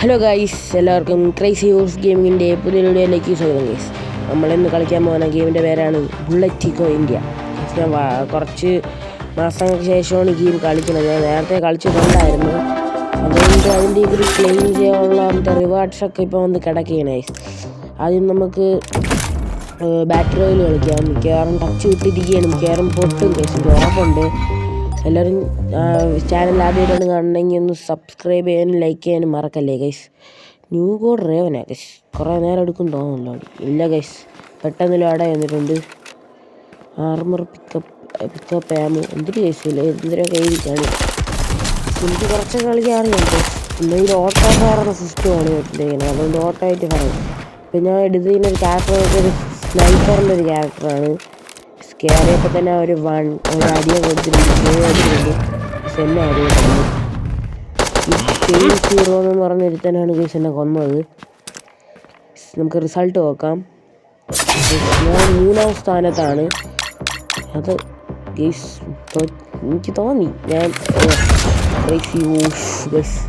Hello guys, എല്ലാവർക്കും crazy horse ഗെയിമിങ്ങിൻ്റെ പുതിയ വീഡിയോയിലേക്ക് സ്വാഗതം ഗൈസ്. നമ്മളിന്ന് കളിക്കാൻ പോകുന്ന ഗെയിമിൻ്റെ പേരാണ് ബുള്ളറ്റ് ഈക്കോ ഇന്ത്യ. ഞാൻ കുറച്ച് മാസങ്ങൾക്ക് ശേഷമാണ് ഈ ഗെയിം കളിക്കുന്നത്. ഞാൻ നേരത്തെ കളിച്ചിട്ടുണ്ടായിരുന്നു. അതുകൊണ്ട് അതിൻ്റെ ഒരു ക്ലെയിം ചെയ്യാനുള്ള റിവാർഡ്സൊക്കെ ഇപ്പോൾ വന്ന് കിടക്കുകയാണ് ഗൈസ്. ആദ്യം നമുക്ക് ബാറ്ററി റോയിൽ കളിക്കാം. മിക്കവാറും ടച്ച് വിട്ടിരിക്കുകയാണ്, മിക്കവാറും പൊട്ടും ഗൈസ്, എനിക്ക് ഉറപ്പുണ്ട്. എല്ലാവരും ചാനൽ ആദ്യമായിട്ടാണ് കാണണമെങ്കിൽ ഒന്ന് സബ്സ്ക്രൈബ് ചെയ്യാനും ലൈക്ക് ചെയ്യാനും മറക്കല്ലേ ഗൈസ്. ന്യൂ കോഡ് റേവനാ ഗൈസ്, കുറേ നേരം എടുക്കും തോന്നുന്നുണ്ടോ? ഇല്ല ഗൈസ്, പെട്ടെന്ന് ലോഡ് വന്നിട്ടുണ്ട്. ആർമർ പിക്കപ്പ് ആമോ എന്തൊരു കേസില്ല, എന്തിനൊക്കെ എഴുതിക്കാണ്. എനിക്ക് കുറച്ചൊക്കെ കളിക്കാൻ അറിയാം ഗൈസ്. പിന്നെ ഇത് ഓട്ടോ പറയുന്ന സിസ്റ്റമാണ് വെച്ചിരിക്കുന്നത്, അതുകൊണ്ട് ഓട്ടോ ആയിട്ട് പറയും. ഇപ്പം ഞാൻ എടുത്തിരുന്ന ഒരു ക്യാരക്ടർ ഒരു സ്നൈപ്പറിൻ്റെ ഒരു ക്യാരക്ടറാണ്. കയറിയപ്പോൾ തന്നെ ഒരു അടിയെ കൊടുത്തിട്ടുണ്ട്. എന്നെ അറിയുന്നുണ്ട്. ഈ സീറോ എന്ന് പറഞ്ഞൊരുത്തനാണ് ഗൈസ് എന്നെ കൊന്നത്. നമുക്ക് റിസൾട്ട് നോക്കാം. ഞാൻ 3ാം സ്ഥാനത്താണ്. അത് ഗൈസ് എനിക്ക് തോന്നി ഞാൻ ഗൈസ്.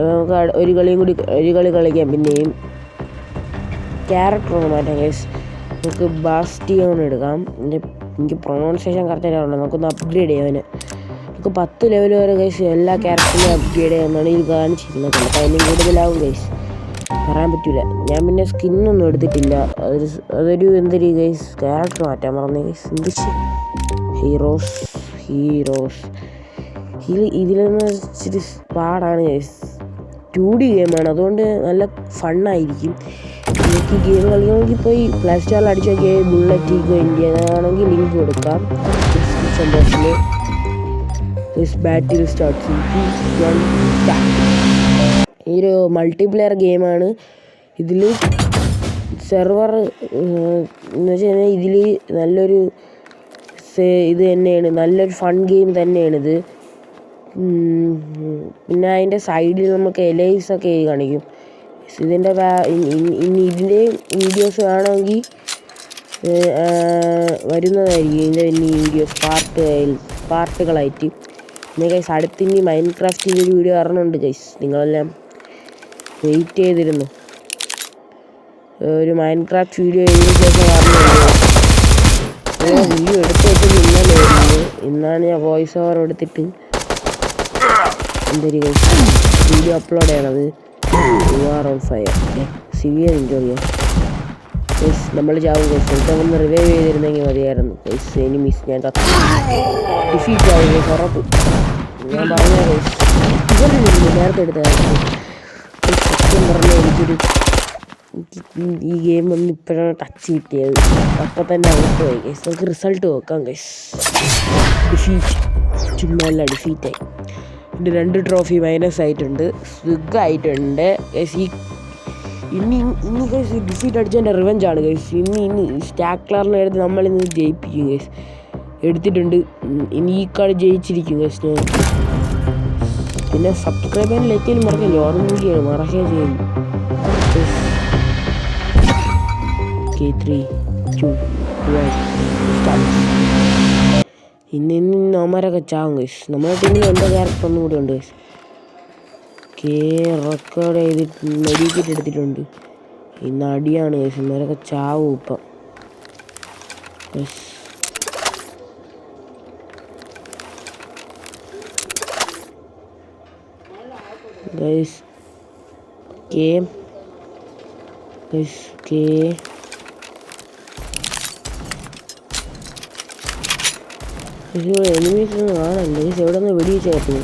നമുക്ക് ഒരു കളി കളിക്കാം. പിന്നെയും ക്യാരക്ടർ ഒന്ന് മാറ്റാം ഗൈസ്. നമുക്ക് ബാസ്റ്റിയോൺ എടുക്കാം. എനിക്ക് പ്രൊണൗൺസിയേഷൻ കറക്റ്റായിട്ട് അറിയണം. നമുക്കൊന്ന് അപ്ഗ്രേഡ് ചെയ്യാൻ. നമുക്ക് 10 ലെവൽ വരെ ഗൈസ് എല്ലാ ക്യാരക്ടറിനും അപ്ഗ്രേഡ് ചെയ്യാമെന്നാണ് ഇത് കാണിച്ചിരിക്കുന്നത്. നമുക്ക് അതിനും കൂടുതലാവും ഗൈസ്, പറയാൻ പറ്റില്ല. ഞാൻ പിന്നെ സ്കിന്നൊന്നും എടുത്തിട്ടില്ല. അതൊരു എന്തൊരു ഗൈസ് ക്യാരക്ടർ മാറ്റാൻ പറഞ്ഞു ഗൈസ്. എന്തിച്ച് ഹീറോസ് ഇതിലെന്ന് ഇച്ചിരി പാടാണ് ഗൈസ്. 2D ഗെയിമാണ്, അതുകൊണ്ട് നല്ല ഫണ്ണായിരിക്കും. എനിക്ക് ഗെയിം കളിക്കണമെങ്കിൽ പോയി പ്ലേ സ്റ്റോറിൽ അടിച്ചു നോക്കിയാൽ ബുള്ളറ്റ് ഈക്കോ ഇന്ത്യ ആണെങ്കിൽ ലിങ്ക് കൊടുക്കാം ഡിസ്ക്രിപ്ഷൻ ബോക്സിൽ. ബാറ്റിൽ സ്റ്റാർട്ട്. ഈ ഒരു മൾട്ടിപ്ലെയർ ഗെയിമാണ്. ഇതിൽ സെർവർ എന്ന് വെച്ച് കഴിഞ്ഞാൽ ഇതിൽ നല്ലൊരു ഇത് തന്നെയാണ്, നല്ലൊരു ഫൺ ഗെയിം തന്നെയാണിത്. പിന്നെ അതിൻ്റെ സൈഡിൽ നമുക്ക് എലൈവ്സൊക്കെ കാണിക്കും. ഇതിൻ്റെ ഇതിൻ്റെ വീഡിയോസ് വേണമെങ്കിൽ വരുന്നതായിരിക്കും. ഇതിൻ്റെ വീഡിയോസ് പാർട്ടുകളായിട്ട്. പിന്നെ ഗൈസ് അടുത്തിനി മൈൻക്രാഫ്റ്റിൻ്റെ ഒരു വീഡിയോ അറിഞ്ഞുണ്ട് ഗൈസ്. നിങ്ങളെല്ലാം വെയിറ്റ് ചെയ്തിരുന്നു. ഒരു മൈൻക്രാഫ്റ്റ് വീഡിയോ ഇതിന് ശേഷം വീഡിയോ എടുത്ത് വെച്ചിട്ട് ഇന്നാണ് ഞാൻ വോയിസ് ഓവർ എടുത്തിട്ട് എന്തൊരു വീഡിയോ അപ്ലോഡ് ചെയ്യണത്. On fire severe injury. നമ്മൾ ചാവും ഗൈസ്. ഒന്ന് റിവൈവ് ചെയ്തിരുന്നെങ്കിൽ മതിയായിരുന്നു ഗൈസ്. എനിമീസ് ഞാൻ ഡിഫീറ്റ് ആവും ഗൈസ്, ഉറപ്പ്. ഞാൻ പറഞ്ഞ ഗൈസ് ഇവരില്ല നേരത്തെ എടുത്തായിരുന്നു. സത്യം പറഞ്ഞാൽ എനിക്കൊരു ഈ ഗെയിം ഒന്ന് ഇപ്പോഴാണ് ടച്ച് കിട്ടിയത്. അപ്പം തന്നെ ഔട്ട് പോയി ഗൈസ്. നമുക്ക് റിസൾട്ട് നോക്കാം ഗൈസ്. ഡിഫീറ്റ്, ചുമ്മാല്ല ഡിഫീറ്റായി. എൻ്റെ 2 ട്രോഫി മൈനസ് ആയിട്ടുണ്ട്, സുഖമായിട്ടുണ്ട് ഗൈസ്. ഇനി ഗൈസ് ഡിഫീറ്റ് അടിച്ചതിൻ്റെ റിവെഞ്ചാണ് ഗൈസ്. ഇനി സ്റ്റാക്ലറിനെ എടുത്ത് നമ്മളിന്ന് ജയിപ്പിക്കും ഗൈസ്. എടുത്തിട്ടുണ്ട്. ഇനി ഈ കളി ജയിച്ചിരിക്കും ഗൈസ് ഞാൻ. പിന്നെ സബ്സ്ക്രൈബ് ചെയ്യാൻ ലൈക്ക് ചെയ്യാൻ മറക്കില്ല, ഓർമ്മിക്കുകയാണ് മറക്കുക ചെയ്യും. 3, 2, 1 സ്റ്റാർട്ട്. ഇന്ന് അവന്മാരൊക്കെ ചാവും ഗൈസ്. നമ്മുടെ ടീമിൽ എൻ്റെ ക്യാരക്ടർ ഒന്നും കൂടി ഉണ്ട് ഗൈസ്. റെക്കോർഡ് ചെയ്തിട്ട് മെഡിക്കേറ്റ് എടുത്തിട്ടുണ്ട്. ഇന്ന് അടിയാണ് ഗൈസ്. ഇന്നവരൊക്കെ ചാവും ഇപ്പം ഗൈസ്. എനിമീസ് ഒന്നും കാണല്ല ഗൈസ്. എവിടെ നിന്ന് വെടിവെച്ചായിരുന്നു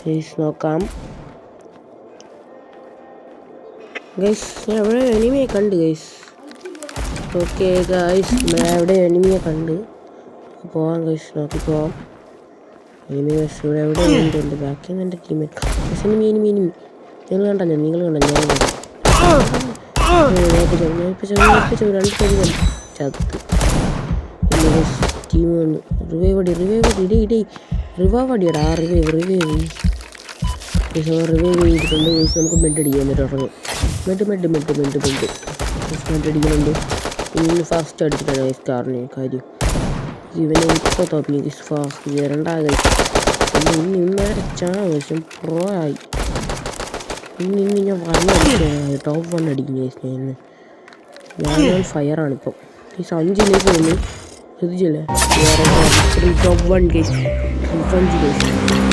ഗൈസ്. നോക്കാം ഗൈസ്. ഞാൻ എവിടെ എനിമിയെ കണ്ട് ഗൈസ്. ഓക്കെ ഗൈസ്, ഞാൻ എവിടെ എനിമിയെ കണ്ട് പോവാം ഗൈസ്. നോക്കി പോവാം. എനിമി ഗൈസ് ഇവിടെ എവിടെ ഉണ്ട്. ബാക്കി എൻ്റെ ടീമേറ്റ് ഗൈസ്. എനിമി നിങ്ങൾ കണ്ട ഞാൻ ചത്ത്. ടീം വന്നു. റിവൈവ് അടിയടാ. റിവൈവ് ചെയ്തിട്ടുണ്ട് ഗൈസ്. നമുക്ക് ബെഡ് അടിക്കാൻ എന്നിട്ട് ഇറങ്ങും. ബെഡ് അടിക്കുന്നുണ്ട്. ഇന്ന് ഫാസ്റ്റ് അടിച്ചിട്ടാണ് ഗൈസ് കാറിന് കാര്യം. ഇവനെ ഇപ്പോൾ തോന്നി ഗൈസ്. ഫാസ്റ്റ് 2 ഇന്ന് അരച്ചാ ആവശ്യം പ്രോ ആയി. ഇന്ന് ഞാൻ വണ്ണടിക്കുന്നത് ടോപ്പ് 1 അടിക്കും ഗൈസ്. ഞാൻ ഫയറാണിപ്പം ഈ 5 പോകുന്നു ശ്രദ്ധിച്ചില്ലേ? Top 1 guys 5 guys.